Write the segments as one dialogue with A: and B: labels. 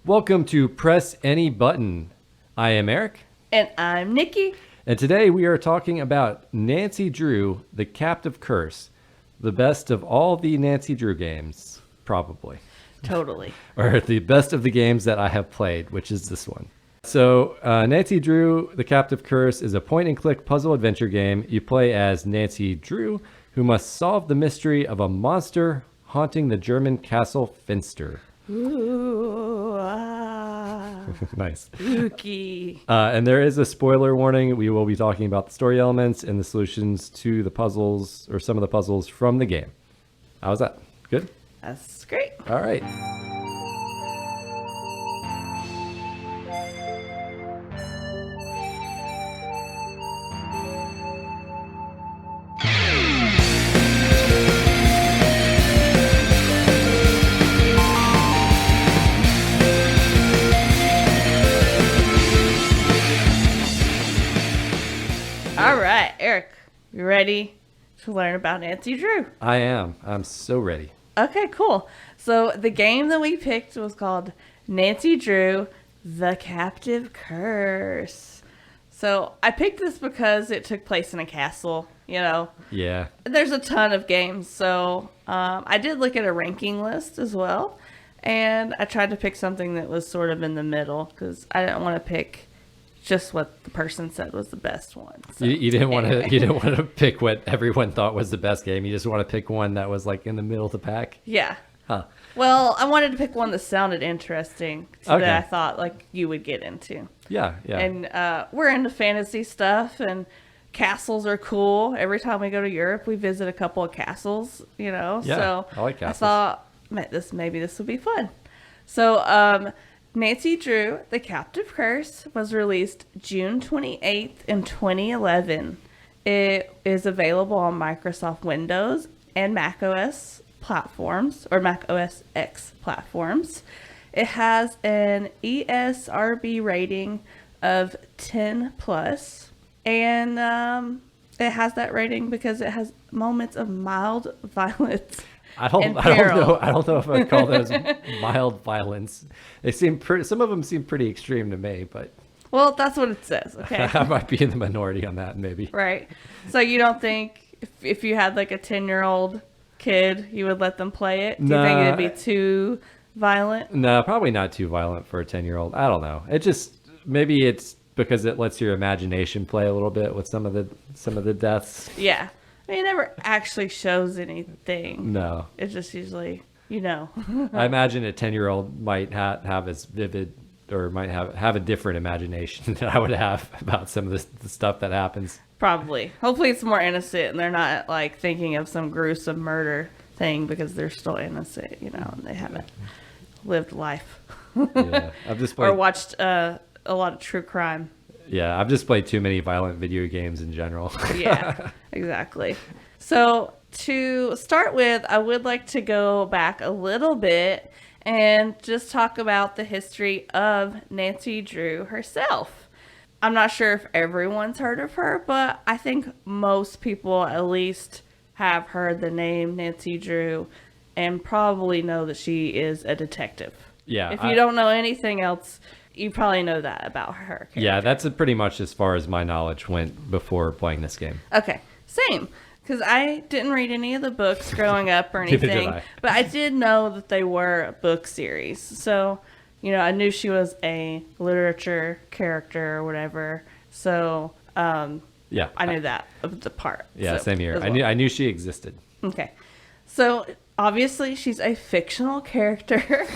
A: Welcome to Press Any Button. I am Eric.
B: And I'm Nikki.
A: And today we are talking about Nancy Drew, The Captive Curse. The best of all the Nancy Drew games, probably.
B: Totally.
A: Or the best of the games that I have played, which is this one. So Nancy Drew, The Captive Curse is a point-and-click puzzle adventure game. You play as Nancy Drew, who must solve the mystery of a monster haunting the German castle Finster.
B: Ooh,
A: Nice.
B: spooky.
A: And there is a spoiler warning. We will be talking about the story elements and the solutions to the puzzles, or some of the puzzles from the game. How's that? Good?
B: That's great.
A: All right.
B: All right, Eric, you ready to learn about Nancy Drew?
A: I am. I'm so ready.
B: Okay, cool. So the game that we picked was called Nancy Drew, The Captive Curse. So I picked this because it took place in a castle, you know.
A: Yeah.
B: There's a ton of games, so I did look at a ranking list as well, and I tried to pick something that was sort of in the middle because I didn't want to pick just what the person said was the best one. So,
A: You didn't want to.
B: anyway.
A: You didn't want to pick what everyone thought was the best game. You just want to pick one that was like in the middle of the pack.
B: Yeah.
A: Huh.
B: Well, I wanted to pick one that sounded interesting so
A: Okay.
B: that I thought like you would get into.
A: Yeah. Yeah.
B: And we're into fantasy stuff, and castles are cool. Every time we go to Europe, we visit a couple of castles, you know.
A: Yeah,
B: So
A: I like castles.
B: thought maybe this would be fun. So Nancy Drew, The Captive Curse was released June 28th in 2011. It is available on Microsoft Windows and Mac OS platforms, or Mac OS X platforms. It has an ESRB rating of 10 plus, and it has that rating because it has moments of mild violence.
A: I don't
B: and
A: know.
B: peril.
A: I don't know if I'd call those mild violence. They seem pretty. Some of them seem pretty extreme to me, but
B: Well, that's what it says, okay?
A: I might be in the minority on that, maybe.
B: Right. So you don't think if you had like a 10-year-old kid, you would let them play it? Do you think
A: Nah.
B: it'd be too violent?
A: No, probably not too violent for a 10-year-old. I don't know. It just maybe it's because it lets your imagination play a little bit with some of the deaths.
B: Yeah. I mean, it never actually shows anything.
A: No,
B: It's just usually, you know.
A: I imagine a 10-year-old might have as vivid or might have a different imagination than I would have about some of the stuff that happens.
B: Probably. Hopefully it's more innocent and they're not like thinking of some gruesome murder thing because they're still innocent, you know, and they haven't lived life.
A: Yeah, I've just
B: Or
A: played.
B: watched a lot of true crime.
A: Yeah, I've just played too many violent video games in general.
B: Yeah, exactly. So to start with, I would like to go back a little bit and just talk about the history of Nancy Drew herself. I'm not sure if everyone's heard of her, but I think most people at least have heard the name Nancy Drew and probably know that she is a detective.
A: Yeah,
B: If you don't know anything else, you probably know that about her.
A: Yeah, that's pretty much as far as my knowledge went before playing this game.
B: Okay, same. Because I didn't read any of the books growing up or
A: Neither did
B: anything,
A: I.
B: but I did know that they were a book series. So, you know, I knew she was a literature character or whatever. So,
A: Yeah,
B: I knew that of the part.
A: Yeah,
B: so,
A: same here.
B: as
A: I
B: well.
A: knew she existed.
B: Okay. So obviously she's a fictional character,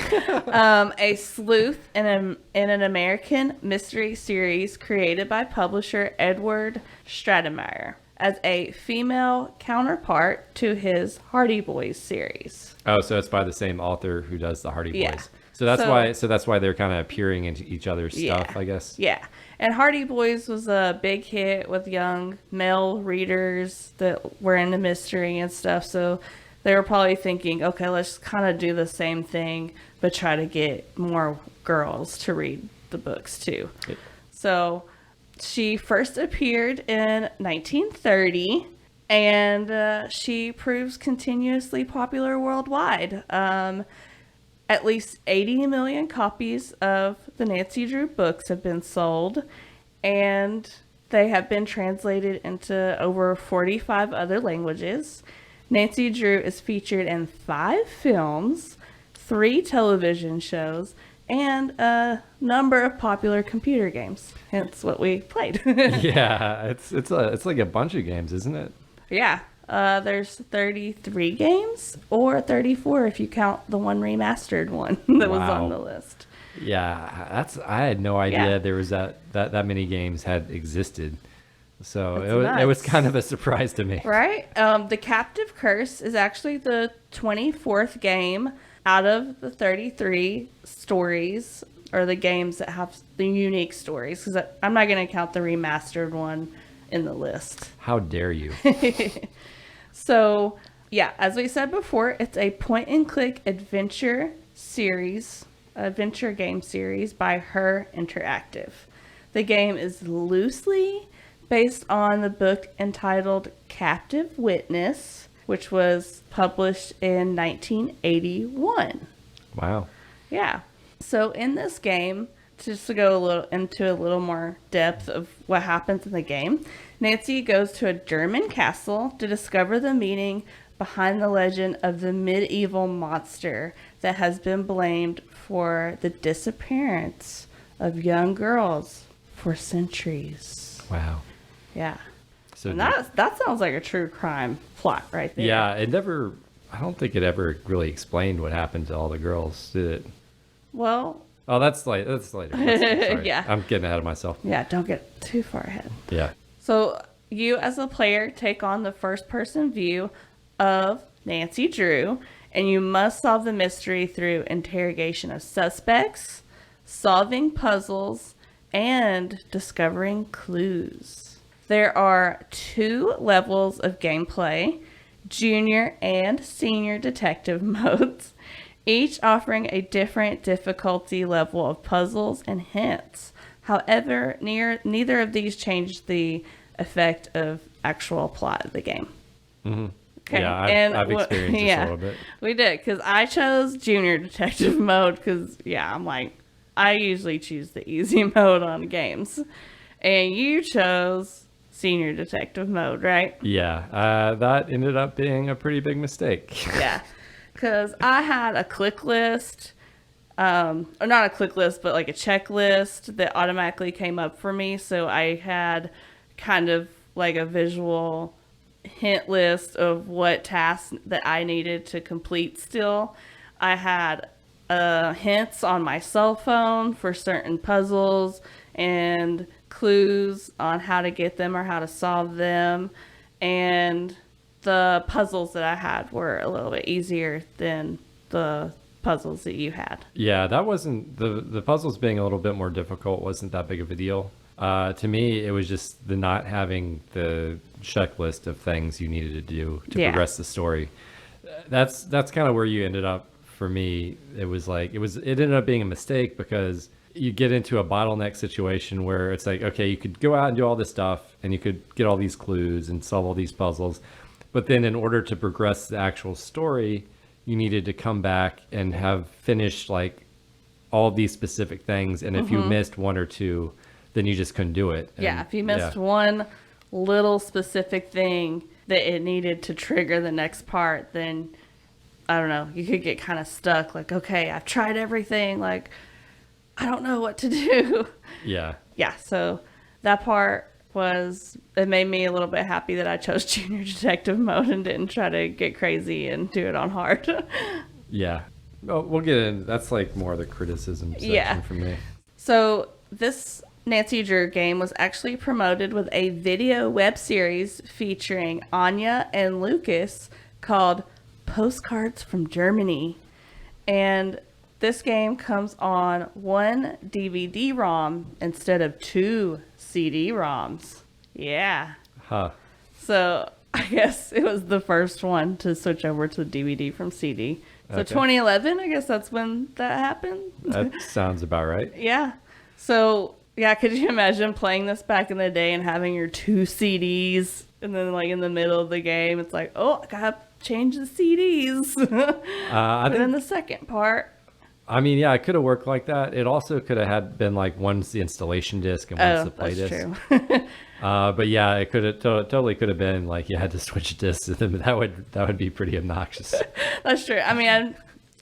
B: a sleuth in an American mystery series created by publisher Edward Stratemeyer as a female counterpart to his Hardy Boys series.
A: Oh, so it's by the same author who does the Hardy
B: Yeah.
A: Boys. So that's
B: So-
A: why they're kind of appearing into each other's stuff, I guess.
B: Yeah. And Hardy Boys was a big hit with young male readers that were into mystery and stuff. So they were probably thinking, okay, let's kind of do the same thing, but try to get more girls to read the books too.
A: It-
B: So she first appeared in 1930, and she proves continuously popular worldwide. At least 80 million copies of the Nancy Drew books have been sold, and they have been translated into over 45 other languages. Nancy Drew is featured in 5 films, 3 television shows, and a number of popular computer games. Hence what we played.
A: Yeah, it's like a bunch of games, isn't it?
B: Yeah. There's 33 games, or 34 if you count the one remastered one that was on the list.
A: Yeah, I had no idea there was that many games had existed. So it was kind of a surprise to me.
B: Right? The Captive Curse is actually the 24th game out of the 33 stories, or the games that have the unique stories, because I'm not going to count the remastered one in the list.
A: How dare you?
B: So, yeah, as we said before, it's a point-and-click adventure game series by Her Interactive. The game is loosely based on the book entitled Captive Witness, which was published in 1981.
A: Wow.
B: Yeah. So in this game, just to go into a little more depth of what happens in the game, Nancy goes to a German castle to discover the meaning behind the legend of the medieval monster that has been blamed for the disappearance of young girls for centuries.
A: Wow.
B: Yeah.
A: So
B: and that sounds like a true crime plot right there.
A: Yeah, I don't think it ever really explained what happened to all the girls, did it?
B: Well.
A: Oh, that's later. Sorry.
B: Yeah.
A: I'm getting ahead of myself.
B: Yeah, don't get too far ahead.
A: Yeah.
B: So you as a player take on the first person view of Nancy Drew, and you must solve the mystery through interrogation of suspects, solving puzzles, and discovering clues. There are 2 levels of gameplay, junior and senior detective modes, each offering a different difficulty level of puzzles and hints. However, neither of these change the effect of actual plot of the game.
A: Mm-hmm.
B: Okay.
A: Yeah, I've experienced this a little bit.
B: We did, because I chose junior detective mode, because, I'm like, I usually choose the easy mode on games. And you chose senior detective mode, right?
A: Yeah, that ended up being a pretty big mistake.
B: Yeah, because I had a click list, or not a click list, but like a checklist that automatically came up for me. So I had kind of like a visual hint list of what tasks that I needed to complete still. I had hints on my cell phone for certain puzzles and clues on how to get them or how to solve them. And the puzzles that I had were a little bit easier than the puzzles that you had.
A: Yeah, that wasn't the puzzles being a little bit more difficult wasn't that big of a deal. To me, it was just the not having the checklist of things you needed to do to progress the story. That's kind of where you ended up for me. It ended up being a mistake because you get into a bottleneck situation where it's like, okay, you could go out and do all this stuff and you could get all these clues and solve all these puzzles. But then in order to progress the actual story, you needed to come back and have finished like all these specific things. And if you missed one or two, then you just couldn't do it. And,
B: if you missed one little specific thing that it needed to trigger the next part, then I don't know, you could get kind of stuck. Like, okay, I've tried everything. Like, I don't know what to do.
A: Yeah.
B: Yeah. So that part it made me a little bit happy that I chose junior detective mode and didn't try to get crazy and do it on hard.
A: Yeah. Well, we'll get in. That's like more of the criticism section for me.
B: So this Nancy Drew game was actually promoted with a video web series featuring Anya and Lucas called Postcards from Germany. And this game comes on 1 DVD-ROM instead of 2 CD-ROMs. Yeah.
A: Huh.
B: So I guess it was the first one to switch over to DVD from CD. So
A: Okay.
B: 2011, I guess that's when that happened.
A: That sounds about right.
B: Yeah. So, yeah, could you imagine playing this back in the day and having your 2 CDs and then like in the middle of the game, it's like, oh, I gotta change the CDs. And then the second part.
A: I mean, yeah, it could have worked like that. It also could have been like one's the installation disc and one's the play
B: that's
A: disc.
B: true.
A: But yeah, it could have totally could have been like you had to switch discs. That would be pretty obnoxious.
B: That's true. I mean,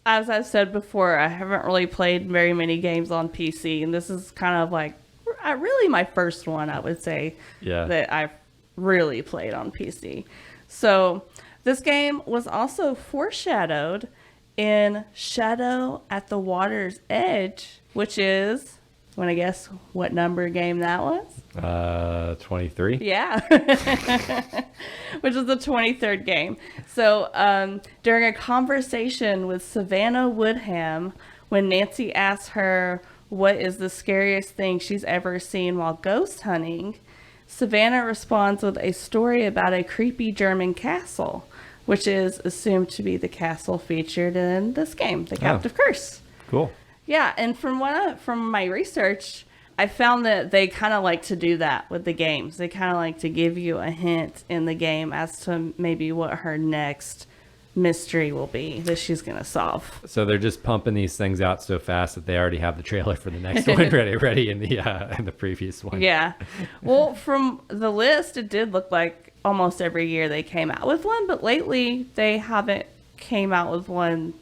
B: as I've said before, I haven't really played very many games on PC, and this is kind of like really my first one, I would say, that I've really played on PC. So this game was also foreshadowed in Shadow at the Water's Edge, which is, want to guess what number game that was?
A: 23.
B: Yeah. Which is the 23rd game. So during a conversation with Savannah Woodham, when Nancy asks her what is the scariest thing she's ever seen while ghost hunting, Savannah responds with a story about a creepy German castle, which is assumed to be the castle featured in this game, The Captive Curse.
A: Cool.
B: Yeah, and from my research, I found that they kind of like to do that with the games. They kind of like to give you a hint in the game as to maybe what her next mystery will be that she's going to solve.
A: So they're just pumping these things out so fast that they already have the trailer for the next one ready in the previous one.
B: Yeah. Well, from the list, it did look like almost every year they came out with one, but lately they haven't came out with one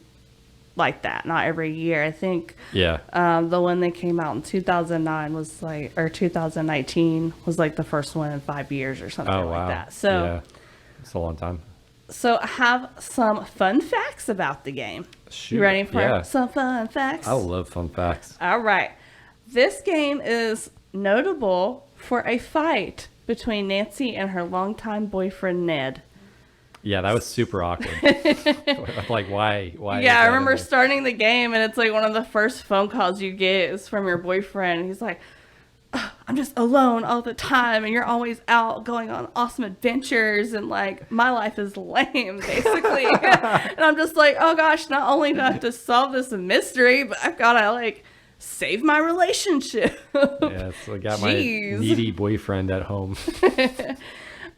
B: like that. Not every year. I think the one that came out in 2009 was like, or 2019 was like the first one in 5 years or something like that. So
A: yeah, it's a long time.
B: So I have some fun facts about the game.
A: Shoot.
B: You ready for some fun facts?
A: I love fun facts.
B: All right. This game is notable for a fight between Nancy and her longtime boyfriend, Ned.
A: Yeah, that was super awkward. Like, why?
B: Yeah, I remember starting the game, and it's like one of the first phone calls you get is from your boyfriend. He's like, I'm just alone all the time, and you're always out going on awesome adventures, and like my life is lame, basically. And I'm just like, oh gosh, not only do I have to solve this mystery, but I've got to like save my relationship.
A: Yeah, so I got my needy boyfriend at home.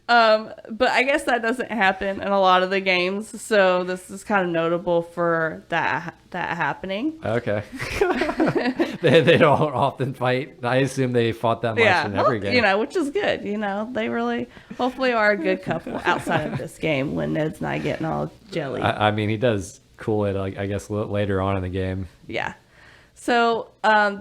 B: But I guess that doesn't happen in a lot of the games, so this is kind of notable for that happening.
A: Okay. they don't often fight. I assume they fought that much in every game.
B: You know, which is good. You know, they really hopefully are a good couple outside of this game when Ned's not getting all jelly.
A: I mean, he does cool it, I guess, later on in the game.
B: Yeah. So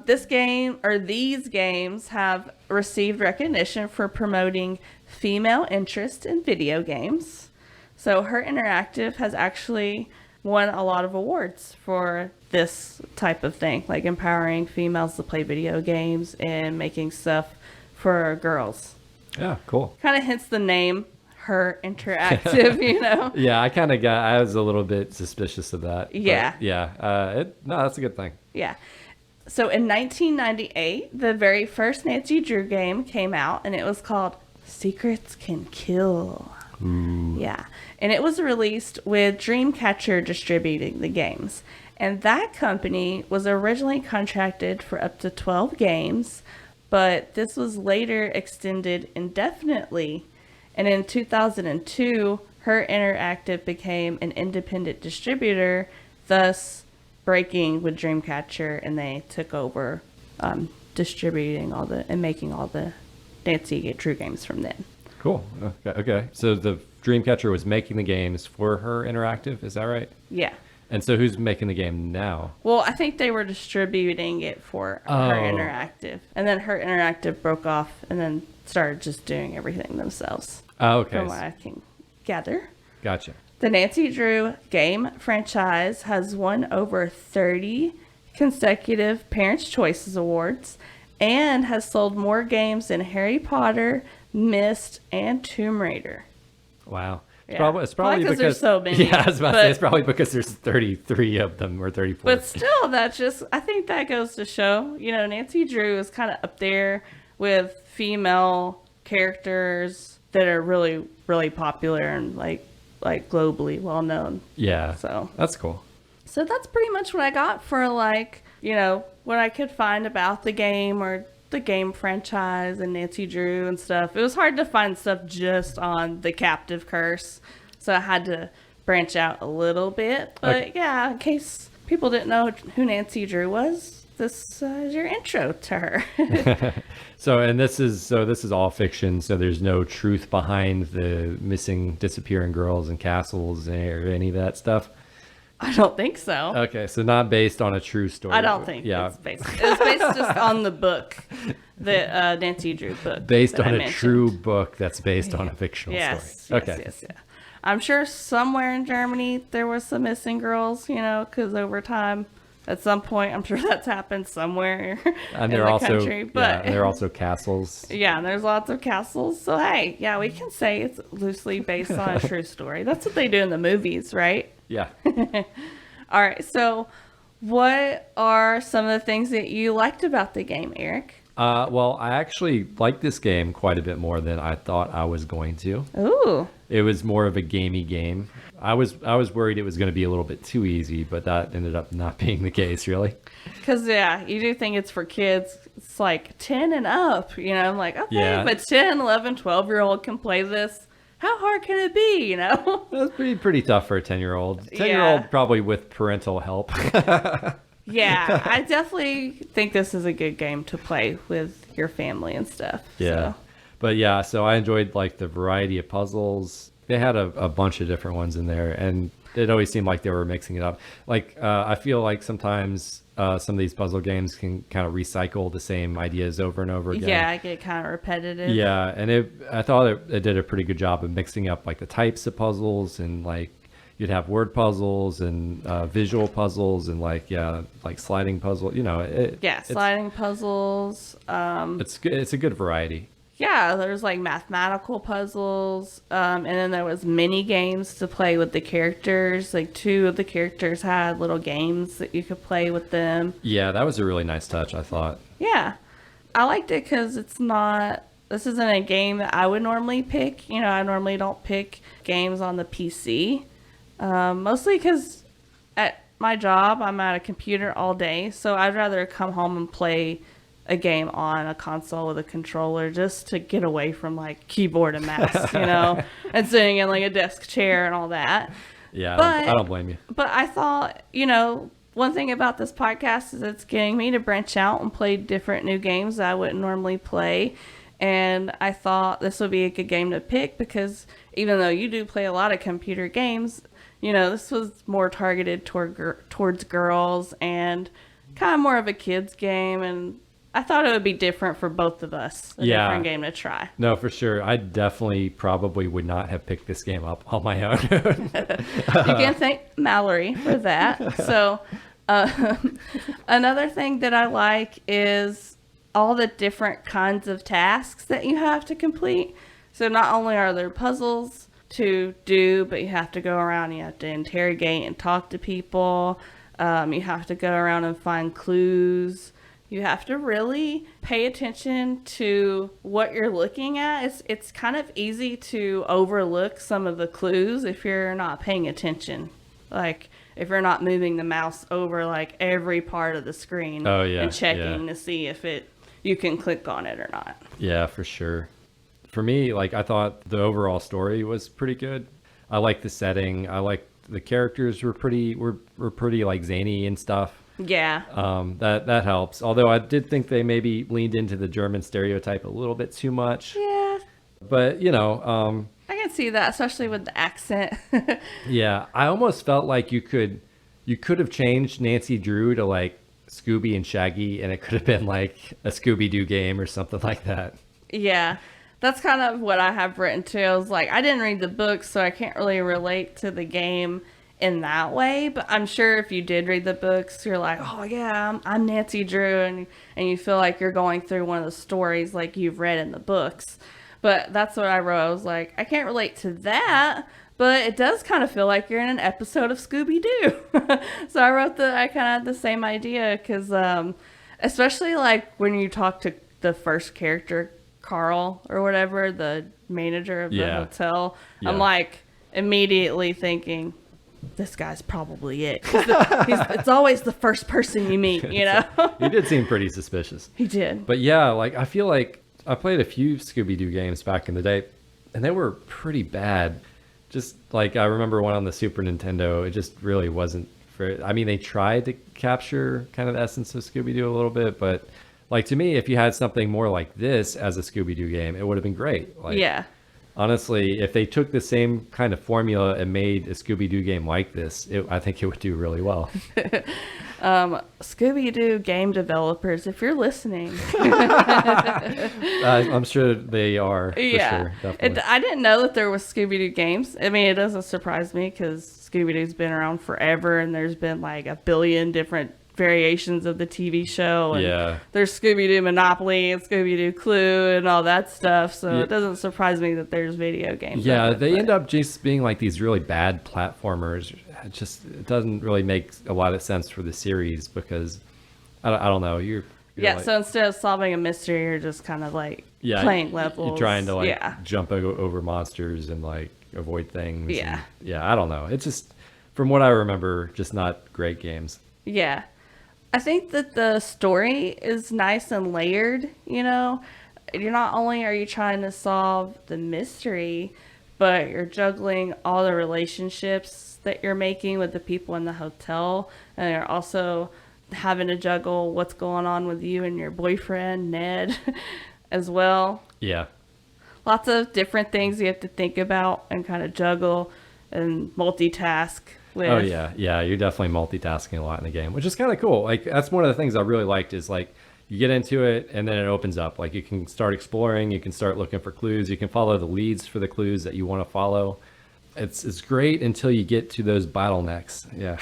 B: this game, or these games, have received recognition for promoting female interest in video games. So Her Interactive has actually won a lot of awards for this type of thing, like empowering females to play video games and making stuff for girls.
A: Yeah, cool.
B: Kind of hence the name, Her Interactive, you know?
A: Yeah, I was a little bit suspicious of that.
B: Yeah.
A: No, that's a good thing.
B: Yeah. So in 1998, the very first Nancy Drew game came out, and it was called Secrets Can Kill.
A: Ooh.
B: Yeah. And it was released with Dreamcatcher distributing the games. And that company was originally contracted for up to 12 games, but this was later extended indefinitely. And in 2002, Her Interactive became an independent distributor, thus breaking with Dreamcatcher, and they took over distributing and making all the Nancy Drew games from then.
A: Cool. Okay. So the Dreamcatcher was making the games for Her Interactive, is that right?
B: Yeah.
A: And so who's making the game now?
B: Well, I think they were distributing it for Her Interactive. And then Her Interactive broke off and then started just doing everything themselves.
A: Oh, okay.
B: From what I can gather.
A: Gotcha.
B: The Nancy Drew game franchise has won over 30 consecutive Parents' Choices Awards and has sold more games than Harry Potter, Myst, and Tomb Raider.
A: Wow.
B: Yeah.
A: It's probably because
B: there's so many.
A: Yeah, I was about to say it's probably because there's 33 of them or 34.
B: But still, I think that goes to show, you know, Nancy Drew is kind of up there with female characters that are really, really popular and like globally well known.
A: Yeah.
B: So
A: that's cool.
B: So that's pretty much what I got for like, you know, what I could find about the game or the game franchise and Nancy Drew and stuff. It was hard to find stuff just on The Captive Curse, so I had to branch out a little bit. But yeah, in case people didn't know who Nancy Drew was, this is your intro to her.
A: So this is all fiction. So there's no truth behind the missing, disappearing girls and castles or any of that stuff.
B: I don't think so.
A: Okay, so not based on a true story.
B: I don't think it's based. It's based just on the book, the Nancy Drew book.
A: Based on a true book that's based on a fictional story.
B: Okay. Yes. I'm sure somewhere in Germany there was some missing girls, because over time, at some point, I'm sure that's happened somewhere
A: And
B: in
A: there
B: the
A: also,
B: country. But
A: and there are also castles.
B: Yeah, and there's lots of castles. So hey, yeah, we can say it's loosely based on a true story. That's what they do in the movies, right?
A: Yeah.
B: All right. So, what are some of the things that you liked about the game, Eric?
A: Well, I actually liked this game quite a bit more than I thought I was going to.
B: Ooh.
A: It was more of a gamey game. I was worried it was going to be a little bit too easy, but that ended up not being the case, really.
B: Because, you do think it's for kids. It's like 10 and up, I'm like, okay,
A: Yeah.
B: but 10, 11, 12-year-old can play this. How hard can it be,
A: That's pretty tough for a 10-year-old. 10-year-old
B: Yeah.
A: probably with parental help.
B: Yeah, I definitely think this is a good game to play with your family and stuff.
A: Yeah.
B: So.
A: But yeah, so I enjoyed like the variety of puzzles. They had a bunch of different ones in there, and it always seemed like they were mixing it up. Like I feel like sometimes some of these puzzle games can kind of recycle the same ideas over and over again.
B: Yeah, I get kind of repetitive.
A: Yeah, and I thought it did a pretty good job of mixing up like the types of puzzles, and like you'd have word puzzles and visual puzzles and like sliding puzzle.
B: Sliding puzzles.
A: It's a good variety.
B: Yeah, there's like mathematical puzzles, and then there was mini games to play with the characters. Like 2 of the characters had little games that you could play with them.
A: Yeah, that was a really nice touch, I thought.
B: Yeah, I liked it because this isn't a game that I would normally pick. I normally don't pick games on the PC, mostly because at my job, I'm at a computer all day, so I'd rather come home and play a game on a console with a controller just to get away from like keyboard and mouse, and sitting in like a desk chair and all that.
A: Yeah,
B: but,
A: I don't blame you.
B: But I thought, one thing about this podcast is it's getting me to branch out and play different new games that I wouldn't normally play. And I thought this would be a good game to pick because even though you do play a lot of computer games, this was more targeted towards girls and kind of more of a kid's game, and I thought it would be different for both of us. Different game to try.
A: No, for sure. I definitely probably would not have picked this game up on my own.
B: You can thank Mallory for that. So another thing that I like is all the different kinds of tasks that you have to complete. So not only are there puzzles to do, but you have to go around, you have to interrogate and talk to people. You have to go around and find clues. You have to really pay attention to what you're looking at. It's kind of easy to overlook some of the clues if you're not paying attention. Like if you're not moving the mouse over like every part of the screen and checking to see if you can click on it or not.
A: Yeah, for sure. For me, like I thought the overall story was pretty good. I liked the setting. I liked the characters were pretty like zany and stuff.
B: Yeah.
A: That helps. Although I did think they maybe leaned into the German stereotype a little bit too much.
B: Yeah.
A: But
B: I can see that, especially with the accent.
A: Yeah, I almost felt like you could have changed Nancy Drew to like Scooby and Shaggy, and it could have been like a Scooby-Doo game or something like that.
B: Yeah. That's kind of what I have written too. I was like, I didn't read the book, so I can't really relate to the game in that way, but I'm sure if you did read the books, you're like, oh yeah, I'm Nancy Drew, and you feel like you're going through one of the stories like you've read in the books. But that's what I wrote. I was like, I can't relate to that, but it does kind of feel like you're in an episode of Scooby-Doo. So I wrote I kind of had the same idea because especially like when you talk to the first character, Carl or whatever, the manager of the hotel, I'm like immediately thinking, this guy's probably it. It's always the first person you meet, He
A: did seem pretty suspicious.
B: He did.
A: But yeah, like I feel like I played a few Scooby-Doo games back in the day, and they were pretty bad. Just like I remember one on the Super Nintendo, it just really wasn't I mean, they tried to capture kind of the essence of Scooby-Doo a little bit, but like to me, if you had something more like this as a Scooby-Doo game, it would have been great. Like,
B: Yeah.
A: honestly, if they took the same kind of formula and made a Scooby-Doo game like this, I think it would do really well.
B: Scooby-Doo game developers, if you're listening.
A: I'm sure they are, for sure, definitely.
B: I didn't know that there was Scooby-Doo games. I mean, it doesn't surprise me because Scooby-Doo's been around forever, and there's been like a billion different variations of the TV show. And
A: Yeah.
B: there's Scooby-Doo Monopoly and Scooby-Doo Clue and all that stuff. So it doesn't surprise me that there's video games.
A: Yeah, they end up just being like these really bad platformers. It doesn't really make a lot of sense for the series because I don't know. You're
B: Yeah,
A: like,
B: so instead of solving a mystery, you're just kind of like playing levels.
A: You're trying to like jump over monsters and like avoid things.
B: Yeah.
A: And, I don't know. It's just, from what I remember, just not great games.
B: Yeah. I think that the story is nice and layered, you know. You're not only are you trying to solve the mystery, but you're juggling all the relationships that you're making with the people in the hotel, and you're also having to juggle what's going on with you and your boyfriend, Ned, as well.
A: Yeah.
B: Lots of different things you have to think about and kind of juggle and multitask with.
A: Oh yeah, you're definitely multitasking a lot in the game, which is kind of cool. Like, that's one of the things I really liked is like you get into it and then it opens up. Like, you can start exploring, you can start looking for clues, you can follow the leads for the clues that you want to follow. It's great until you get to those bottlenecks. Yeah.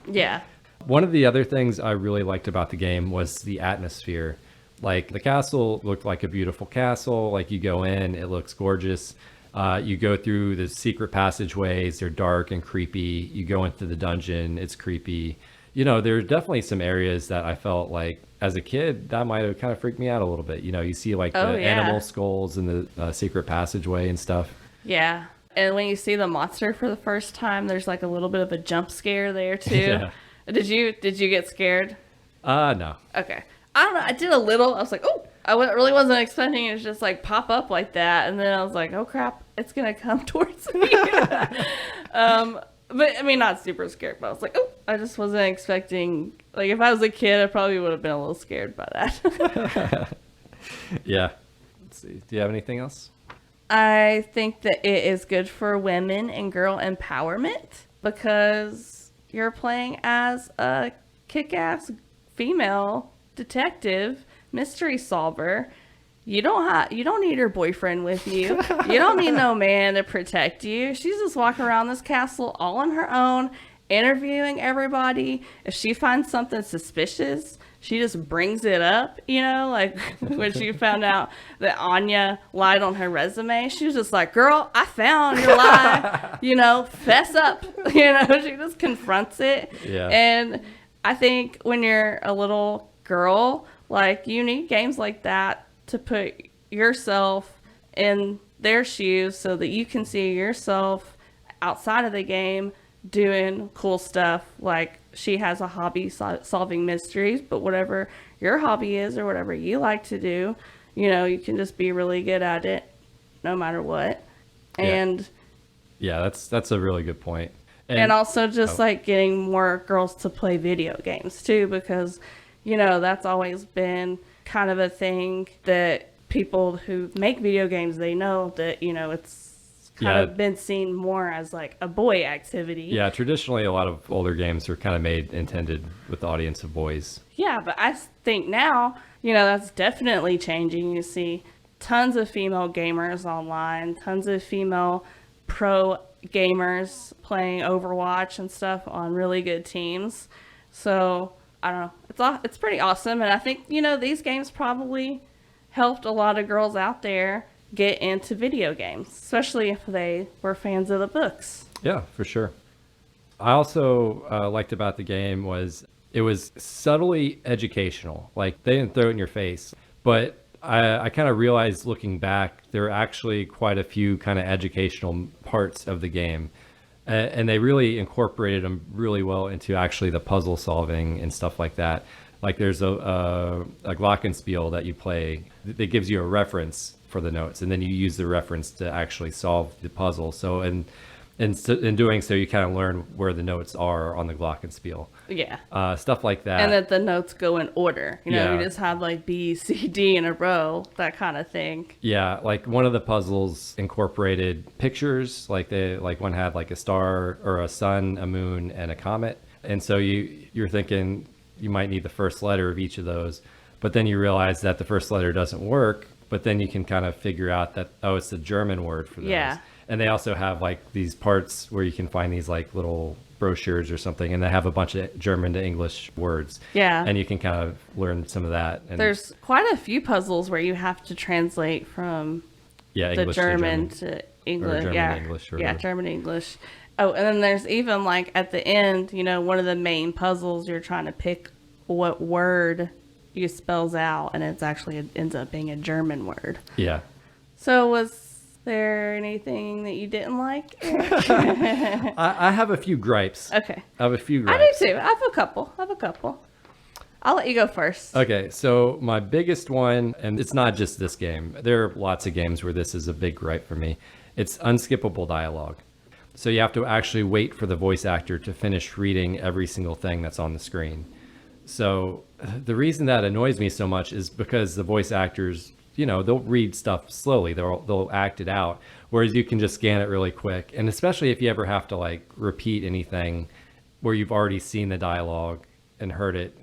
B: Yeah.
A: One of the other things I really liked about the game was the atmosphere. Like, the castle looked like a beautiful castle. Like, you go in, it looks gorgeous. You go through the secret passageways, they're dark and creepy. You go into the dungeon, it's creepy. You know, there are definitely some areas that I felt like as a kid, that might have kind of freaked me out a little bit. You know, you see like the animal skulls in the secret passageway and stuff.
B: Yeah. And when you see the monster for the first time, there's like a little bit of a jump scare there too.
A: Yeah.
B: Did you get scared?
A: No.
B: Okay. I don't know. I did a little. I was like, oh, really wasn't expecting it to just like pop up like that. And then I was like, oh crap, it's going to come towards me. But I mean, not super scared, but I was like, oh, I just wasn't expecting, like if I was a kid, I probably would have been a little scared by that.
A: Yeah. Let's see. Do you have anything else?
B: I think that it is good for women and girl empowerment because you're playing as a kick-ass female detective mystery solver. You don't need your boyfriend with you. You don't need no man to protect you. She's just walking around this castle all on her own, interviewing everybody. If she finds something suspicious, she just brings it up, you know, like when she found out that Anya lied on her resume, she was just like, girl, I found your lie, you know, fess up, you know, she just confronts it.
A: Yeah.
B: And I think when you're a little girl, like you need games like that to put yourself in their shoes so that you can see yourself outside of the game doing cool stuff. Like she has a hobby solving mysteries, but whatever your hobby is or whatever you like to do, you know, you can just be really good at it no matter what. And
A: yeah, that's a really good point.
B: And also just like getting more girls to play video games too, because, you know, that's always been kind of a thing that people who make video games, they know that, you know, it's kind of been seen more as like a boy activity. Yeah,
A: traditionally a lot of older games are kind of intended with the audience of boys.
B: Yeah, but I think now, you know, that's definitely changing. You see tons of female gamers online, tons of female pro gamers playing Overwatch and stuff on really good teams. So I don't know, it's pretty awesome. And I think, you know, these games probably helped a lot of girls out there get into video games, especially if they were fans of the books.
A: Yeah, for sure. I also liked about the game was it was subtly educational. Like, they didn't throw it in your face, but I kind of realized looking back, there are actually quite a few kind of educational parts of the game. And they really incorporated them really well into actually the puzzle solving and stuff like that. Like there's a glockenspiel that you play that gives you a reference for the notes, and then you use the reference to actually solve the puzzle. So, and And so, in doing so, you kind of learn where the notes are on the glockenspiel.
B: Yeah.
A: Stuff like that.
B: And that the notes go in order. You know,
A: Yeah.
B: you just have like B, C, D in a row, that kind of thing.
A: Yeah, like one of the puzzles incorporated pictures. Like one had like a star or a sun, a moon, and a comet. And so you're thinking you might need the first letter of each of those, but then you realize that the first letter doesn't work. But then you can kind of figure out that, oh, it's the German word for those.
B: Yeah.
A: And they also have like these parts where you can find these like little brochures or something, and they have a bunch of German to English words.
B: Yeah.
A: And you can kind of learn some of that. And
B: There's quite a few puzzles where you have to translate from
A: English
B: the German to English.
A: German
B: yeah.
A: to English or
B: yeah,
A: whatever.
B: German to English. Oh, and then there's even like at the end, you know, one of the main puzzles, you're trying to pick what word you spells out, and it ends up being a German word.
A: Yeah.
B: So was there anything that you didn't like?
A: I have a few gripes.
B: Okay.
A: I have a few
B: I
A: gripes.
B: do too. I have a couple. I'll let you go first.
A: Okay, so my biggest one, and it's not just this game. There are lots of games where this is a big gripe for me. It's unskippable dialogue. So you have to actually wait for the voice actor to finish reading every single thing that's on the screen. So the reason that annoys me so much is because the voice actors, you know, they'll read stuff slowly. They'll act it out, whereas you can just scan it really quick. And especially if you ever have to like repeat anything where you've already seen the dialogue and heard it,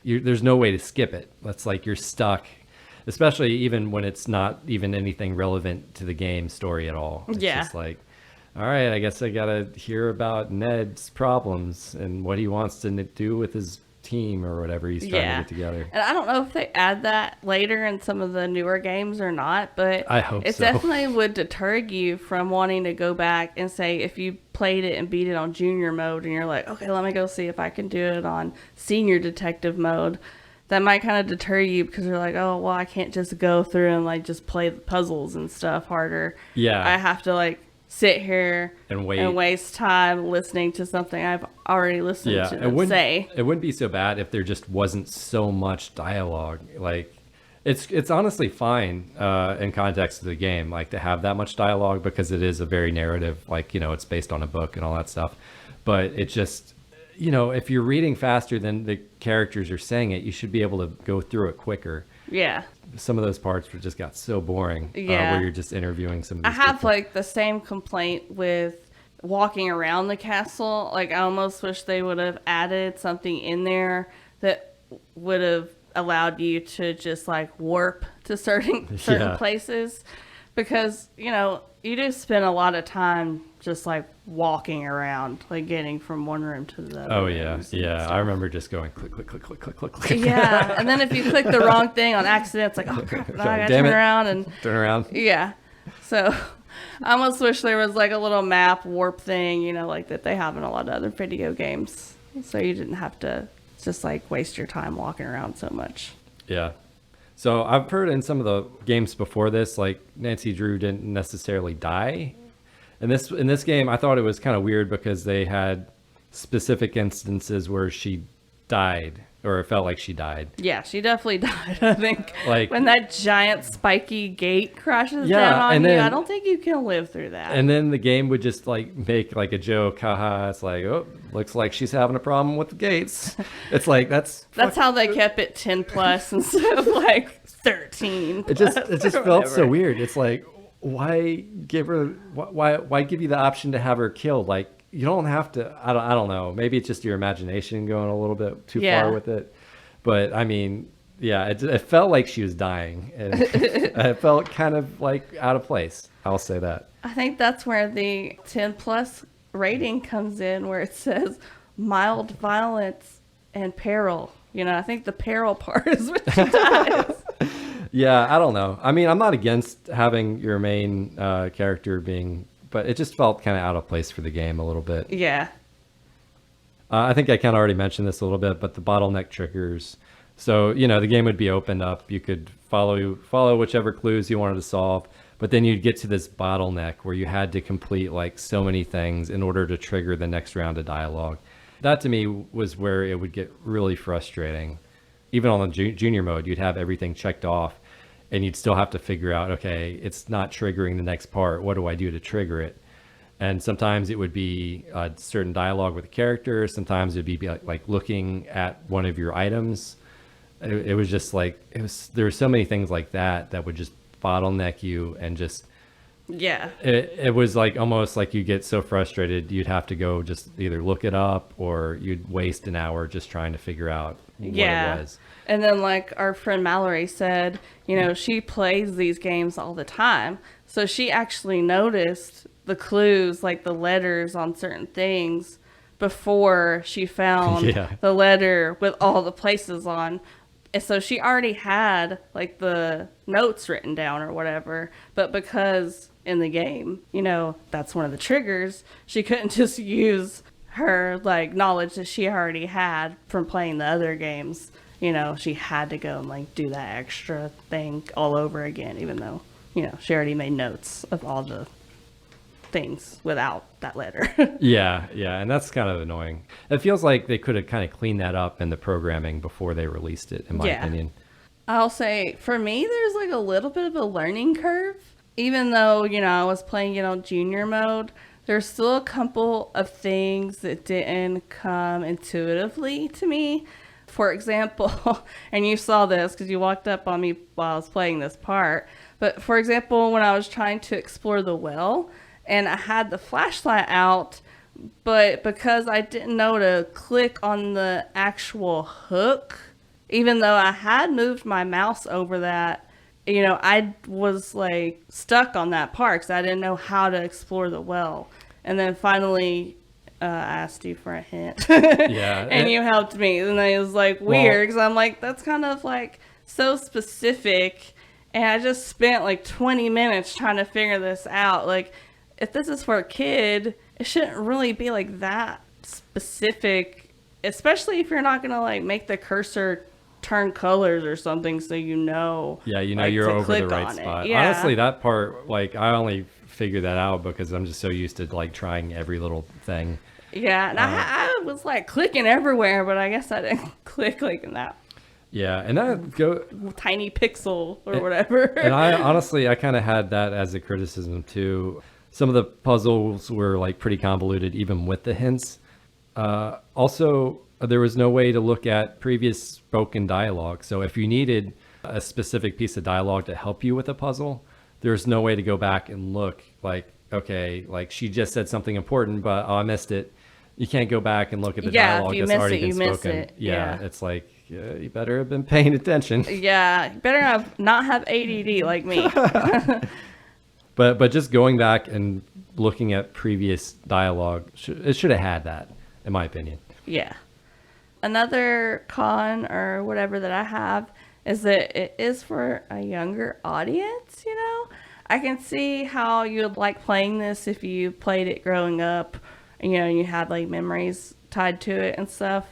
A: there's no way to skip it. That's like you're stuck, especially even when it's not even anything relevant to the game story at all. It's
B: Yeah.
A: just like, all right, I guess I gotta hear about Ned's problems and what he wants to do with his team or whatever he's trying to get together.
B: And I don't know if they add that later in some of the newer games or not, but
A: I hope
B: it
A: so.
B: definitely would deter you from wanting to go back and say, if you played it and beat it on junior mode and you're like, okay, let me go see if I can do it on senior detective mode, that might kind of deter you because you're like, oh, well, I can't just go through and like just play the puzzles and stuff harder.
A: Yeah.
B: I have to like sit here
A: And wait.
B: and waste time listening to something I've already listened to them say.
A: It wouldn't be so bad if there just wasn't so much dialogue. Like, it's honestly fine in context of the game, like to have that much dialogue because it is a very narrative, like, you know, it's based on a book and all that stuff. But it just, you know, if you're reading faster than the characters are saying it, you should be able to go through it quicker.
B: Yeah.
A: Some of those parts just got so boring.
B: Yeah.
A: Where you're just interviewing some of
B: I
A: these
B: have
A: people.
B: like the same complaint with walking around the castle. Like I almost wish they would have added something in there that would have allowed you to just like warp to certain
A: Yeah.
B: places, because you know you do spend a lot of time just like walking around, like getting from one room to the other.
A: Oh yeah,
B: rooms and
A: yeah.
B: stuff.
A: I remember just going click, click, click, click, click, click, click.
B: Yeah, and then if you click the wrong thing on accident, it's like, oh crap, now I gotta
A: Damn
B: turn
A: it.
B: around and
A: Turn around.
B: yeah. So I almost wish there was like a little map warp thing, you know, like that they have in a lot of other video games. So you didn't have to just like waste your time walking around so much.
A: Yeah. So I've heard in some of the games before this, like Nancy Drew didn't necessarily die. In this game, I thought it was kind of weird because they had specific instances where she died, or it felt like she died.
B: Yeah, she definitely died, I think.
A: Like-
B: when that giant spiky gate crashes
A: Yeah,
B: down on
A: and
B: you,
A: then-
B: I don't think you can live through that.
A: And then the game would just like make like a joke, haha. It's like, oh, looks like she's having a problem with the gates. It's like that's
B: how they kept it 10 plus instead of like 13.
A: it just
B: plus or
A: felt so
B: whatever.
A: weird. It's like, why give her why give you the option to have her killed? Like, you don't have to. I don't know. Maybe it's just your imagination going a little bit too
B: Yeah.
A: far with it. But I mean, yeah, it felt like she was dying, and it felt kind of like out of place. I'll say that.
B: I think that's where the 10 plus rating comes in, where it says mild violence and peril. You know, I think the peril part is what she dies.
A: Yeah, I don't know. I mean, I'm not against having your main character being, but it just felt kind of out of place for the game a little bit.
B: Yeah.
A: I think I kind of already mentioned this a little bit, but the bottleneck triggers. So, you know, the game would be opened up. You could follow whichever clues you wanted to solve, but then you'd get to this bottleneck where you had to complete like so many things in order to trigger the next round of dialogue. That to me was where it would get really frustrating. Even on the junior mode, you'd have everything checked off and you'd still have to figure out, okay, it's not triggering the next part. What do I do to trigger it? And sometimes it would be a certain dialogue with the character. Sometimes it'd be like looking at one of your items. It was just like, there were so many things like that that would just bottleneck you, and just,
B: Yeah.
A: it was like almost like you get so frustrated you'd have to go just either look it up, or you'd waste an hour just trying to figure out what it was.
B: And then, like our friend Mallory said, she plays these games all the time. So she actually noticed the clues, like the letters on certain things, before she found the letter with all the places on. And so she already had like the notes written down or whatever. But because in the game, that's one of the triggers, she couldn't just use her like knowledge that she already had from playing the other games. She had to go and like do that extra thing all over again, even though, she already made notes of all the things without that letter.
A: Yeah, and that's kind of annoying. It feels like they could have kind of cleaned that up in the programming before they released it, in my opinion.
B: I'll say, for me, there's like a little bit of a learning curve. Even though, I was playing, junior mode, there's still a couple of things that didn't come intuitively to me. For example, and you saw this because you walked up on me while I was playing this part, but for example, when I was trying to explore the well and I had the flashlight out, but because I didn't know to click on the actual hook, even though I had moved my mouse over that, I was like stuck on that part because I didn't know how to explore the well. And then finally, I asked you for a hint. And you helped me. And it was like weird because I'm like, that's kind of like so specific. And I just spent like 20 minutes trying to figure this out. Like, if this is for a kid, it shouldn't really be like that specific, especially if you're not going to like make the cursor turn colors or something so like,
A: you're over the right spot. Honestly, that part, like, I only figured that out because I'm just so used to like trying every little thing.
B: And I was like clicking everywhere, but I guess I didn't click like in that
A: and that
B: tiny pixel or whatever.
A: And I kind of had that as a criticism too. Some of the puzzles were like pretty convoluted even with the hints. Also, there was no way to look at previous spoken dialogue. So if you needed a specific piece of dialogue to help you with a puzzle, there's no way to go back and look like, okay, like she just said something important, but I missed it. You can't go back and look at the dialogue that's already been spoken. It's like, you better have been paying attention.
B: You better not have ADD like me.
A: But just going back and looking at previous dialogue, it should have had that, in my opinion.
B: Another con or whatever that I have is that it is for a younger audience, I can see how you'd like playing this if you played it growing up, and you had like memories tied to it and stuff.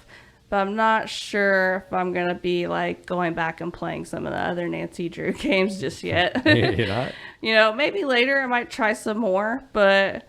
B: But I'm not sure if I'm going to be like going back and playing some of the other Nancy Drew games just yet.
A: You're not?
B: Maybe later I might try some more, but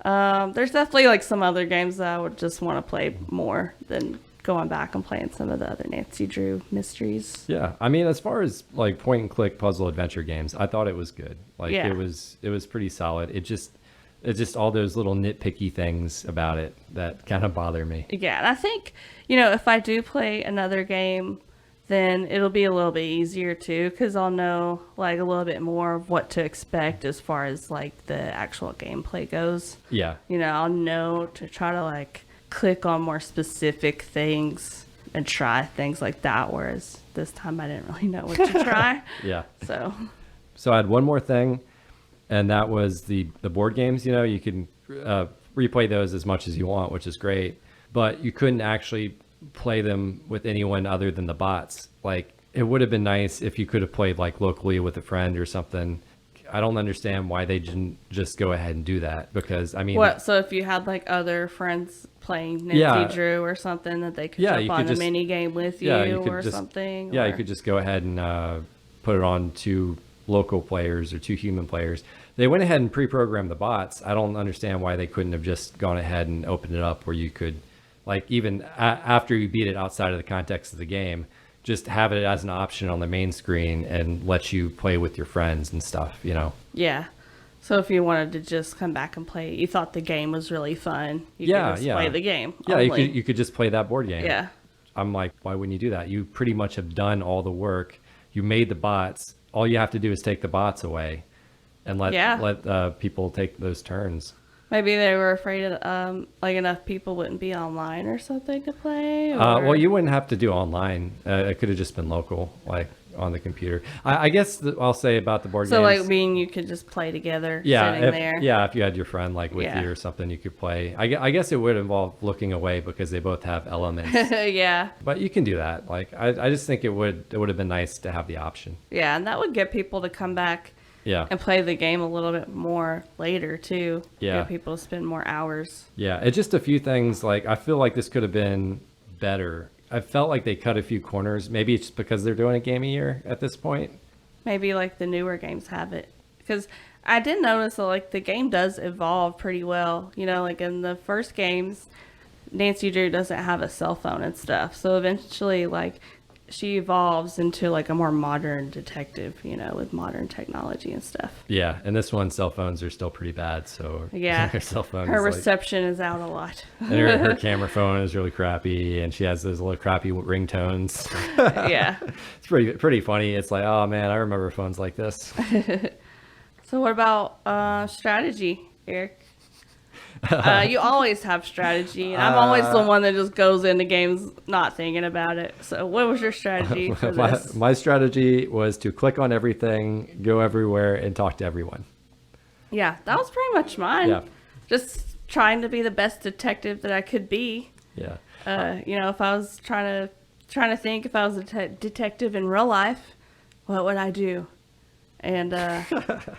B: there's definitely like some other games that I would just want to play more than going back and playing some of the other Nancy Drew mysteries.
A: I mean, as far as like point and click puzzle adventure games, I thought it was good. Like it was pretty solid. It's just all those little nitpicky things about it that kind of bother me.
B: And I think, if I do play another game, then it'll be a little bit easier too, because I'll know like a little bit more of what to expect as far as like the actual gameplay goes. I'll know to try to like click on more specific things and try things like that, whereas this time I didn't really know what to try. So
A: I had one more thing, and that was the board games. You can replay those as much as you want, which is great, but you couldn't actually play them with anyone other than the bots. Like, it would have been nice if you could have played like locally with a friend or something. I don't understand why they didn't just go ahead and do that, because I mean,
B: so if you had like other friends playing Nancy Drew or something, that they could jump on the mini game with you, or something.
A: You could just go ahead and put it on 2 local players or 2 human players. They went ahead and pre-programmed the bots. I don't understand why they couldn't have just gone ahead and opened it up where you could, like, even after you beat it outside of the context of the game, just have it as an option on the main screen and let you play with your friends and stuff,
B: Yeah. So if you wanted to just come back and play, you thought the game was really fun, you could just play the game.
A: Yeah,
B: only.
A: you could just play that board game.
B: Yeah.
A: I'm like, why wouldn't you do that? You pretty much have done all the work. You made the bots. All you have to do is take the bots away and let people take those turns.
B: Maybe they were afraid of, like, enough people wouldn't be online or something to play?
A: Well, you wouldn't have to do online. It could have just been local, like on the computer. I guess I'll say about the board games.
B: So, like, meaning you could just play together sitting there?
A: Yeah, if you had your friend, like, with you or something, you could play. I guess it would involve looking away because they both have elements.
B: Yeah.
A: But you can do that. Like, I just think it would have been nice to have the option.
B: Yeah, and that would get people to come back and play the game a little bit more later, too.
A: Yeah.
B: Get people to spend more hours.
A: Yeah, it's just a few things. Like, I feel like this could have been better. I felt like they cut a few corners. Maybe it's because they're doing a game a year at this point.
B: Maybe, like, the newer games have it. Because I did notice that, like, the game does evolve pretty well. You know, like, in the first games, Nancy Drew doesn't have a cell phone and stuff. So eventually, like, she evolves into, like, a more modern detective, you know, with modern technology and stuff.
A: Yeah, and this one, cell phones are still pretty bad, so her cell phone
B: her reception is out a lot.
A: And her camera phone is really crappy, and she has those little crappy ringtones.
B: Yeah.
A: It's pretty funny. It's like, oh man, I remember phones like this.
B: So what about strategy, Eric? You always have strategy, and I'm always the one that just goes into games not thinking about it. So what was your strategy for this?
A: My strategy was to click on everything, go everywhere, and talk to everyone.
B: Yeah, that was pretty much mine.
A: Yeah.
B: Just trying to be the best detective that I could be.
A: Yeah.
B: You know, if I was trying to think if I was a detective in real life, what would I do? And,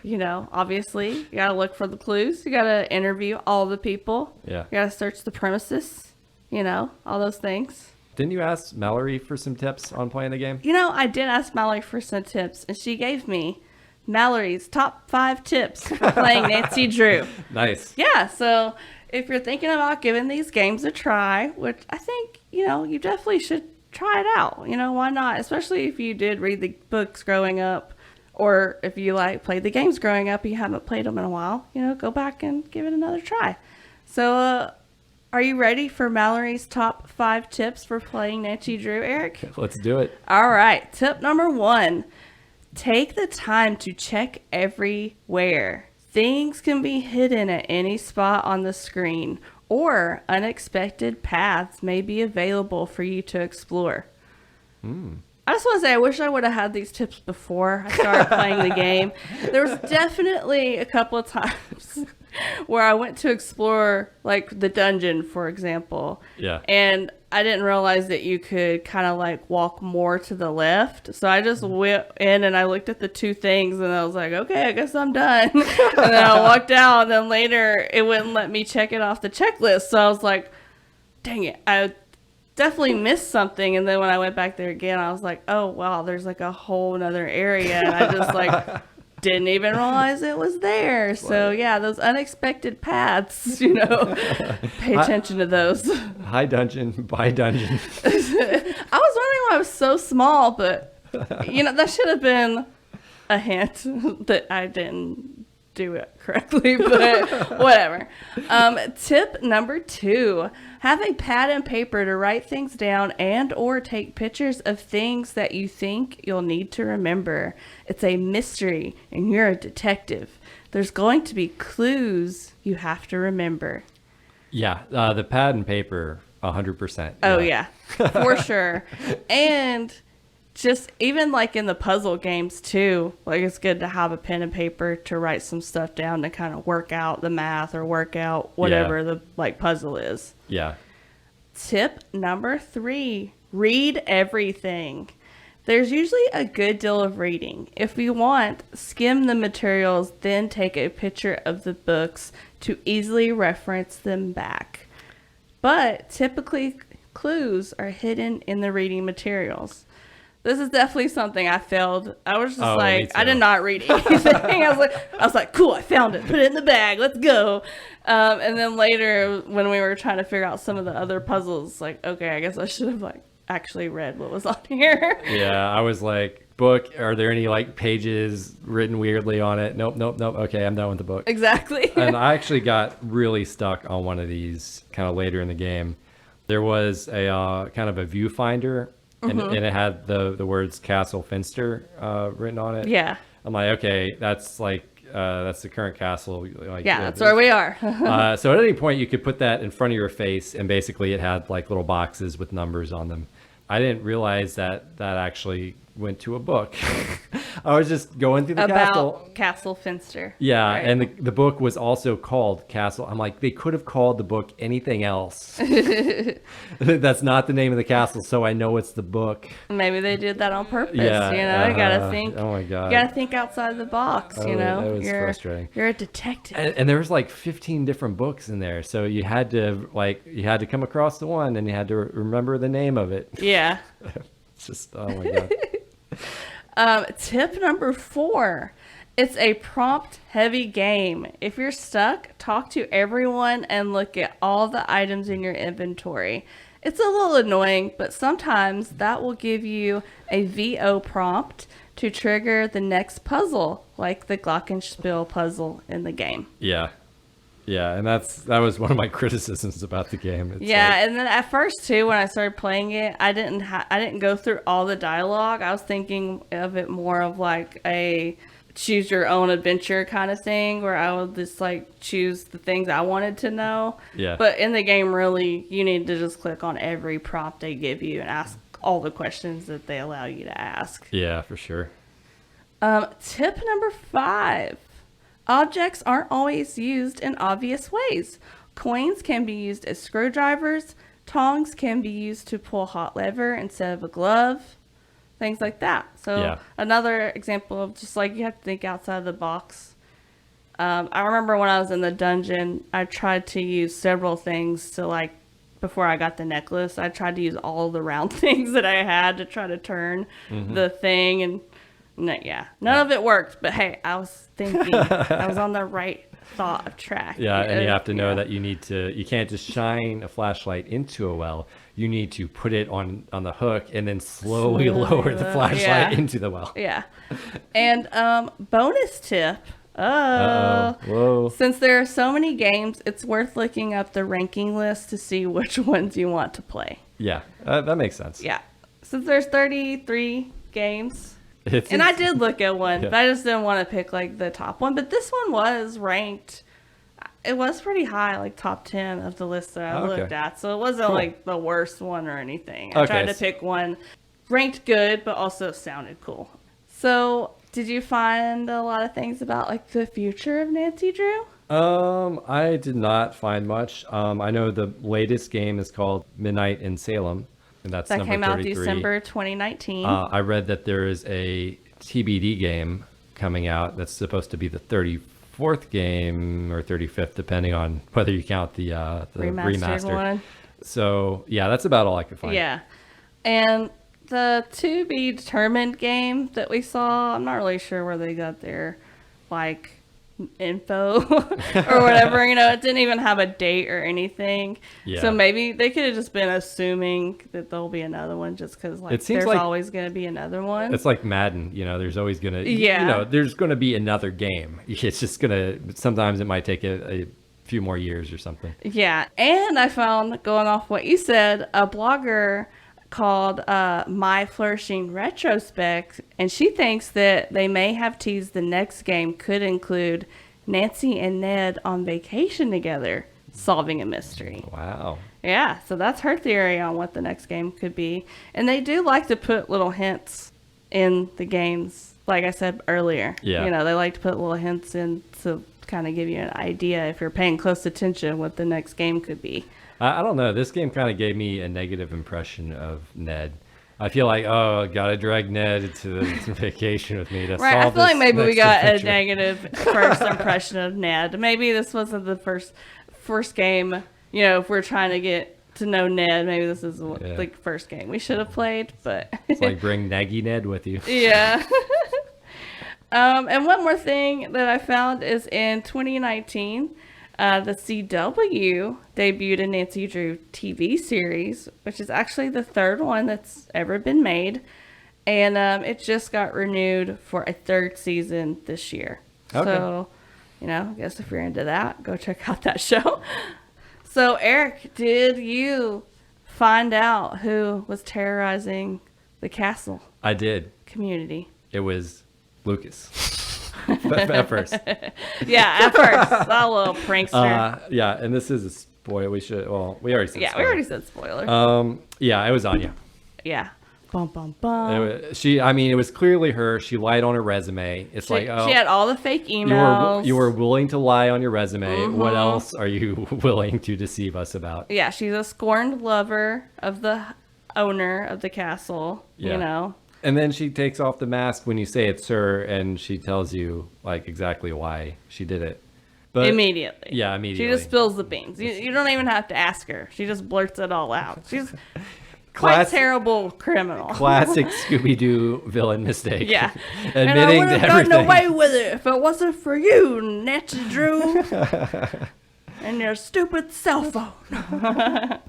B: you know, obviously, you got to look for the clues. You got to interview all the people.
A: Yeah.
B: You got to search the premises, you know, all those things.
A: Didn't you ask Mallory for some tips on playing the game?
B: You know, I did ask Mallory for some tips, and she gave me Mallory's top 5 tips for playing Nancy Drew.
A: Nice.
B: Yeah, so if you're thinking about giving these games a try, which I think, you know, you definitely should try it out. You know, why not? Especially if you did read the books growing up. Or if you like played the games growing up, you haven't played them in a while, you know, go back and give it another try. So, are you ready for Mallory's top 5 tips for playing Nancy Drew, Eric?
A: Let's do it.
B: All right. Tip number 1, take the time to check everywhere. Things can be hidden at any spot on the screen, or unexpected paths may be available for you to explore. I just want to say, I wish I would have had these tips before I started playing the game. There was definitely a couple of times where I went to explore, like, the dungeon, for example.
A: Yeah.
B: And I didn't realize that you could kind of, like, walk more to the left. So I just went in and I looked at the 2 things and I was like, okay, I guess I'm done. And then I walked out, and then later it wouldn't let me check it off the checklist. So I was like, dang it, I definitely missed something. And then when I went back there again, I was like, oh wow, there's like a whole nother area, and I just like didn't even realize it was there. So yeah, those unexpected paths, you know, pay attention to those.
A: High dungeon, by dungeon.
B: I was wondering why I was so small, but you know, that should have been a hint that I didn't do it correctly, but whatever. Tip number 2, have a pad and paper to write things down and or take pictures of things that you think you'll need to remember. It's a mystery and you're a detective. There's going to be clues you have to remember.
A: Yeah, the pad and paper, 100%.
B: Oh yeah, for sure. And just even like in the puzzle games too, like it's good to have a pen and paper to write some stuff down to kind of work out the math or work out whatever the like puzzle is.
A: Yeah.
B: Tip number 3, read everything. There's usually a good deal of reading. If you want, skim the materials, then take a picture of the books to easily reference them back. But typically clues are hidden in the reading materials. This is definitely something I failed. I was just like, I did not read anything. I was like, cool, I found it. Put it in the bag. Let's go. And then later, when we were trying to figure out some of the other puzzles, like, okay, I guess I should have like actually read what was on here.
A: Yeah, I was like, book, are there any like pages written weirdly on it? Nope. Okay, I'm done with the book.
B: Exactly.
A: And I actually got really stuck on one of these kind of later in the game. There was a kind of a viewfinder, and it had the words Castle Finster written on it.
B: Yeah.
A: I'm like, okay, that's the current castle. Like,
B: Yeah, that's where we are.
A: So at any point you could put that in front of your face, and basically it had like little boxes with numbers on them. I didn't realize that actually went to a book. I was just going through the castle.
B: About Castle Finster.
A: Yeah,
B: Right.
A: and the book was also called Castle. I'm like, they could have called the book anything else. That's not the name of the castle, so I know it's the book.
B: Maybe they did that on purpose.
A: Yeah,
B: You gotta think.
A: Oh my god.
B: You gotta think outside the box.
A: Oh, that was frustrating.
B: You're a detective.
A: And there was like 15 different books in there, so you had to come across the one, and you had to remember the name of it.
B: Yeah.
A: It's just, oh my god.
B: Tip number 4. It's a prompt-heavy game. If you're stuck, talk to everyone and look at all the items in your inventory. It's a little annoying, but sometimes that will give you a VO prompt to trigger the next puzzle, like the Glockenspiel puzzle in the game.
A: Yeah, and that was one of my criticisms about the game. It's
B: And then at first too, when I started playing it, I didn't go through all the dialogue. I was thinking of it more of like a choose your own adventure kind of thing, where I would just like choose the things I wanted to know.
A: Yeah.
B: But in the game, really, you need to just click on every prompt they give you and ask all the questions that they allow you to ask.
A: Yeah, for sure.
B: Tip number 5. Objects aren't always used in obvious ways. Coins can be used as screwdrivers. Tongs can be used to pull a hot lever instead of a glove. Things like that. So another example of just like you have to think outside the box. I remember when I was in the dungeon, I tried to use several things to like, before I got the necklace, I tried to use all the round things that I had to try to turn the thing, and none of it worked. But hey, I was thinking, I was on the right thought of track.
A: Yeah, and you have to know that you can't just shine a flashlight into a well. You need to put it on the hook and then slowly lower the flashlight into the well.
B: Yeah. And bonus tip.
A: Whoa.
B: Since there are so many games, it's worth looking up the ranking list to see which ones you want to play.
A: Yeah, that makes sense.
B: Yeah. Since there's 33 games.
A: It's
B: And I did look at one, but I just didn't want to pick like the top one. But this one was ranked. It was pretty high, like top 10 of the list that I looked at. So it wasn't like the worst one or anything. I tried to pick one ranked good, but also sounded cool. So did you find a lot of things about like the future of Nancy Drew?
A: I did not find much. I know the latest game is called Midnight in Salem. And that
B: came out
A: 33.
B: December 2019.
A: I read that there is a TBD game coming out that's supposed to be the 34th game or 35th, depending on whether you count the remastered
B: one.
A: So yeah, that's about all I could find.
B: Yeah, and the to be determined game that we saw, I'm not really sure where they got their like info or whatever. It didn't even have a date or anything.
A: Yeah.
B: So maybe they could have just been assuming that there'll be another one just because like there's always going to be another one.
A: It's like Madden, there's always going to, there's going to be another game. It's just going to, sometimes it might take a few more years or something.
B: Yeah. And I found, going off what you said, a blogger called My Flourishing Retrospect, and she thinks that they may have teased the next game could include Nancy and Ned on vacation together solving a mystery.
A: Wow.
B: Yeah, so that's her theory on what the next game could be. And they do like to put little hints in the games, like I said earlier.
A: Yeah.
B: They like to put little hints in to kind of give you an idea, if you're paying close attention, what the next game could be.
A: I don't know. This game kind of gave me a negative impression of Ned. I feel like, gotta drag Ned to vacation with me to solve this.
B: I feel like maybe we got
A: adventure.
B: a negative first impression of Ned. Maybe this wasn't the first game. If we're trying to get to know Ned, maybe this is the first game we should have played. But
A: it's like bring Naggy Ned with you.
B: Yeah. And one more thing that I found is in 2019. The CW debuted a Nancy Drew TV series, which is actually the third one that's ever been made. And it just got renewed for a third season this year.
A: Okay.
B: So, I guess if you're into that, go check out that show. So, Eric, did you find out who was terrorizing the castle
A: I did.
B: community?
A: It was Lucas. At first.
B: Yeah, at first. A little prankster.
A: Yeah, and this is a spoiler. We already said
B: Yeah,
A: spoiler.
B: we already said spoiler.
A: Yeah, it was Anya.
B: Yeah. Bum, bum, bum.
A: It was clearly her. She lied on her resume. It's
B: She
A: like, oh,
B: had all the fake emails.
A: you were willing to lie on your resume.
B: Mm-hmm.
A: What else are you willing to deceive us about?
B: Yeah, she's a scorned lover of the owner of the castle,
A: Yeah. And then she takes off the mask when you say it's her, and she tells you like exactly why she did it. But
B: Immediately.
A: Yeah, immediately.
B: She just spills the beans. You don't even have to ask her. She just blurts it all out. She's quite terrible criminal.
A: Classic Scooby-Doo villain mistake.
B: Yeah.
A: Admitting
B: and I would
A: to
B: have
A: everything.
B: gotten away with it if it wasn't for you, Nancy Drew. And your stupid cell phone.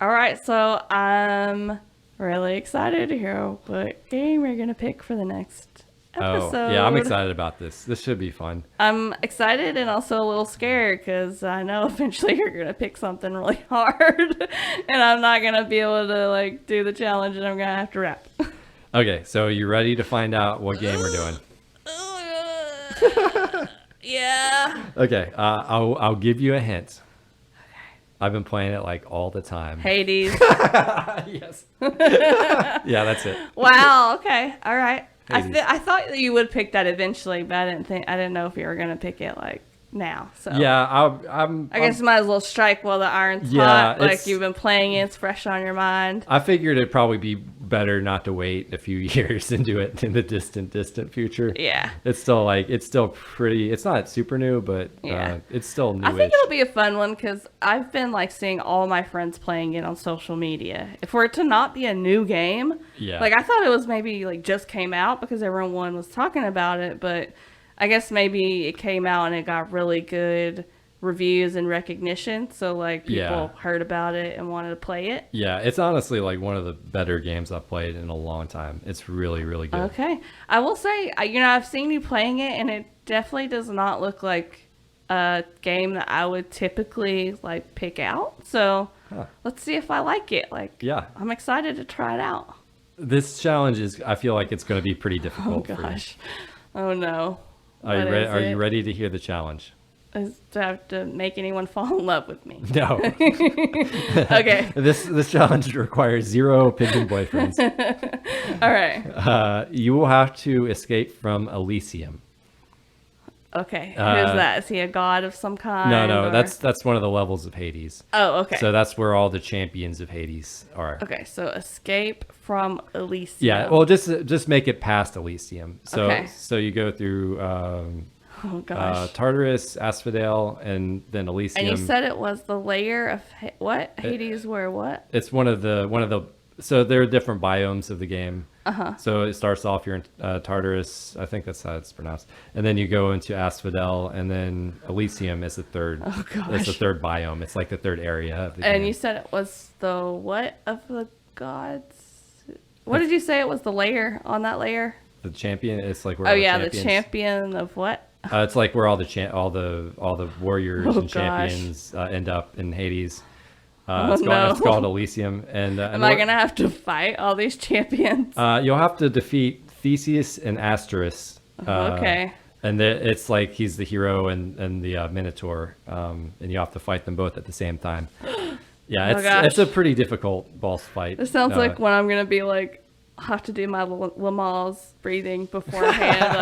B: All right, so I'm really excited to hear what game we're going to pick for the next episode.
A: Oh, yeah, I'm excited about this. This should be fun.
B: I'm excited and also a little scared because I know eventually you're going to pick something really hard and I'm not going to be able to do the challenge and I'm going to have to rap.
A: Okay, so you ready to find out what game we're doing?
B: Yeah.
A: Okay, I'll give you a hint. I've been playing it all the time.
B: Hades.
A: Yes. Yeah, that's it.
B: Wow. Okay. All right.
A: Hades.
B: I thought that you would pick that eventually, but I didn't know if you were gonna pick it now. So
A: Yeah,
B: I guess you might as well strike while the iron's
A: Yeah,
B: hot. You've been playing it, it's fresh on your mind.
A: I figured it'd probably be better not to wait a few years and do it in the distant future.
B: Yeah.
A: It's still pretty. It's not super new, but
B: Yeah.
A: it's still newish.
B: I think it'll be a fun one because I've been seeing all my friends playing it on social media. If we're to not be a new game,
A: Yeah.
B: I thought it was maybe just came out because everyone was talking about it, but I guess maybe it came out and it got really good reviews and recognition. So people
A: Yeah.
B: heard about it and wanted to play it.
A: Yeah, it's honestly one of the better games I've played in a long time. It's really, really good.
B: Okay. I will say, I've seen you playing it and it definitely does not look like a game that I would typically pick out. So let's see if I like it.
A: Yeah.
B: I'm excited to try it out.
A: This challenge I feel like it's going to be pretty
B: Oh
A: difficult for you.
B: gosh. Oh no.
A: Are you ready to hear the challenge?
B: Do I have to make anyone fall in love with me?
A: No.
B: Okay.
A: This challenge requires 0 pigeon boyfriends.
B: All right.
A: You will have to escape from Elysium.
B: Okay. Who's that? Is he a god of some kind?
A: No,
B: or-
A: that's one of the levels of Hades.
B: Oh, okay.
A: So that's where all the champions of Hades are.
B: Okay, so escape from Elysium.
A: Yeah, well, just make it past Elysium. So
B: Okay.
A: so you go through
B: Oh gosh.
A: Tartarus, Asphodel, and then Elysium.
B: And you said it was the layer of what? Hades where what?
A: It's one of the. So there are different biomes of the game.
B: Uh-huh.
A: So it starts off, you're in Tartarus, I think that's how it's pronounced, and then you go into Asphodel, and then Elysium is the third.
B: Oh, gosh.
A: It's the third biome. It's the third area of the game.
B: And you said it was the what of the gods? What did you say it was the layer on that layer?
A: The champion. It's where
B: Oh
A: all
B: yeah,
A: the
B: the champion of what?
A: It's where all the warriors
B: Oh,
A: and champions end up in Hades.
B: Oh,
A: It's called Elysium, and
B: Am I gonna have to fight all these champions?
A: you'll have to defeat Theseus and Asteris.
B: Okay.
A: And it's he's the hero and the Minotaur, and you have to fight them both at the same time. Yeah,
B: Oh, gosh.
A: it's a pretty difficult boss fight.
B: This sounds like when I'm gonna be have to do my Lamaze breathing beforehand.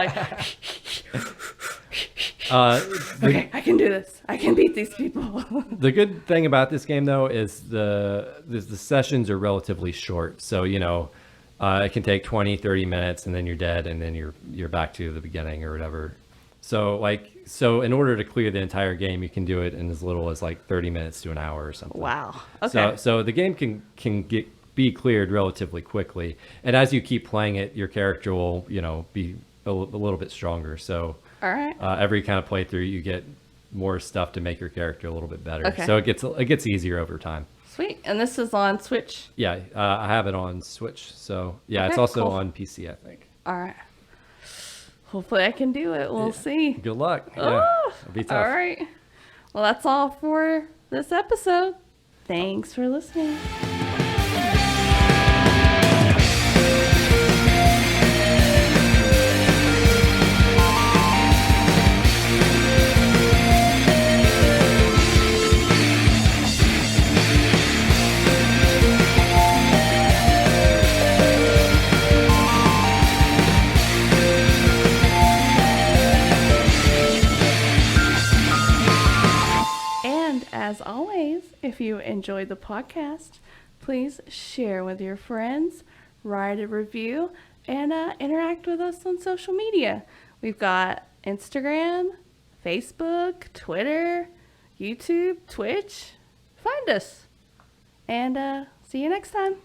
B: Okay, I can do this. I can beat these people.
A: The good thing about this game, though, is the sessions are relatively short. So, it can take 20, 30 minutes, and then you're dead, and then you're back to the beginning or whatever. So, in order to clear the entire game, you can do it in as little as 30 minutes to an hour or something.
B: Wow. Okay.
A: So the game can be cleared relatively quickly, and as you keep playing it, your character will, be a little bit stronger. So.
B: All right.
A: Every kind of playthrough, you get more stuff to make your character a little bit better.
B: Okay.
A: So it gets easier over time.
B: Sweet. And this is on Switch?
A: Yeah, I have it on Switch. So, yeah, it's
B: Okay,
A: also
B: cool.
A: on PC, I think.
B: All right. Hopefully I can do it. We'll see.
A: Good luck. Yeah,
B: Oh,
A: it'll be tough.
B: all right. Well, that's all for this episode. Thanks for listening. And as always, if you enjoyed the podcast, please share with your friends, write a review, and interact with us on social media. We've got Instagram, Facebook, Twitter, YouTube, Twitch. Find us. And see you next time.